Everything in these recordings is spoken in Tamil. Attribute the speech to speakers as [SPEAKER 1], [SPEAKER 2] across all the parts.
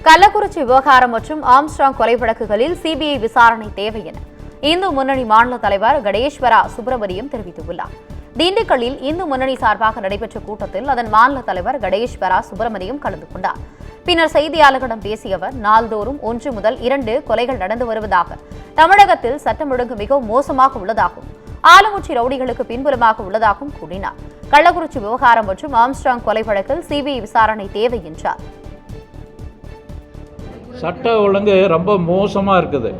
[SPEAKER 1] கள்ளக்குறிச்சி விவகாரம் மற்றும் ஆம்ஸ்ட்ராங் கொலை வழக்குகளில் சிபிஐ விசாரணை தேவை என இந்து முன்னணி மாநில தலைவர் கடேஸ்வரா சுப்பிரமணியம் தெரிவித்துள்ளார். திண்டுக்கல்லில் இந்து முன்னணி சார்பாக நடைபெற்ற கூட்டத்தில் அதன் மாநில தலைவர் கடேஸ்வரா சுப்பிரமணியம் கலந்து கொண்டார். பின்னர் செய்தியாளர்களிடம் பேசிய அவர், நாள்தோறும் 1 முதல் 2 கொலைகள் நடந்து வருவதாக, தமிழகத்தில் சட்டம் ஒழுங்கு மிகவும் மோசமாக உள்ளதாகவும், ஆலங்குச்சி ரவுடிகளுக்கு பின்புலமாக உள்ளதாகவும் கூறினார். கள்ளக்குறிச்சி விவகாரம் மற்றும் ஆம்ஸ்ட்ராங் கொலை வழக்கில் சிபிஐ விசாரணை தேவை என்றார்.
[SPEAKER 2] சட்ட ஒழுங்கு ரொம்ப மோசமாக இருக்குது.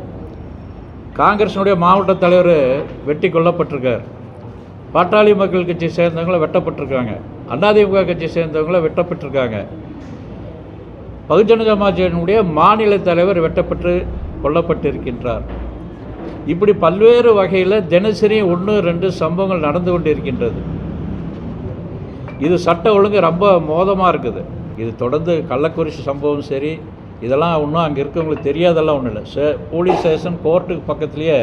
[SPEAKER 2] காங்கிரஸினுடைய மாவட்ட தலைவர் வெட்டி கொல்லப்பட்டிருக்கார். பாட்டாளி மக்கள் கட்சி சேர்ந்தவங்களை வெட்டப்பட்டிருக்காங்க. அதிமுக கட்சி சேர்ந்தவங்களை வெட்டப்பட்டிருக்காங்க. பகுஜன சமாஜினுடைய மாநில தலைவர் வெட்டப்பட்டு கொல்லப்பட்டிருக்கின்றார். இப்படி பல்வேறு வகையில் தினசரி 1-2 சம்பவங்கள் நடந்து கொண்டு இருக்கின்றது. இது சட்ட ஒழுங்கு ரொம்ப மோசமாக இருக்குது. இது தொடர்ந்து கள்ளக்குறிச்சி சம்பவம் சரி, இதெல்லாம் ஒன்றும் அங்கே இருக்கவங்களுக்கு தெரியாதெல்லாம் ஒன்றும் இல்லை. போலீஸ் ஸ்டேஷன் கோர்ட்டுக்கு பக்கத்துலேயே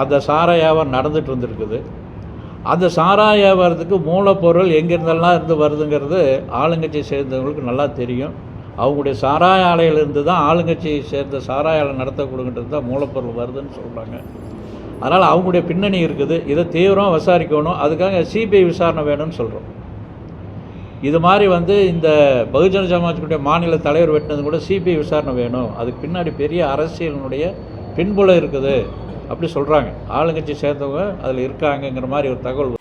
[SPEAKER 2] அந்த சாராய வியாபாரம் நடந்துகிட்டு இருந்துருக்குது. அந்த சாராய வியாபாரத்துக்கு மூலப்பொருள் எங்கேருந்தெல்லாம் இருந்து வருதுங்கிறது ஆளுங்கட்சியை சேர்ந்தவங்களுக்கு நல்லா தெரியும். அவங்களுடைய சாராய ஆலையிலிருந்து தான் ஆளுங்கட்சியை சேர்ந்த சாராய ஆலை நடத்தக்கூடுங்கிறது தான் மூலப்பொருள் வருதுன்னு சொல்கிறாங்க. அதனால் அவங்களுடைய பின்னணி இருக்குது. இதை தீவிரமாக விசாரிக்கணும். அதுக்காக சிபிஐ விசாரணை வேணும்னு சொல்கிறோம். இது மாதிரி இந்த பகுஜன சமாஜ்களுடைய மாநில தலைவர் வெட்டினது கூட சிபிஐ விசாரணை வேணும். அதுக்கு பின்னாடி பெரிய அரசியலினுடைய பின்புலம் இருக்குது அப்படி சொல்கிறாங்க. ஆளுங்கட்சி சேர்ந்தவங்க அதில் இருக்காங்கங்கிற மாதிரி ஒரு தகவல்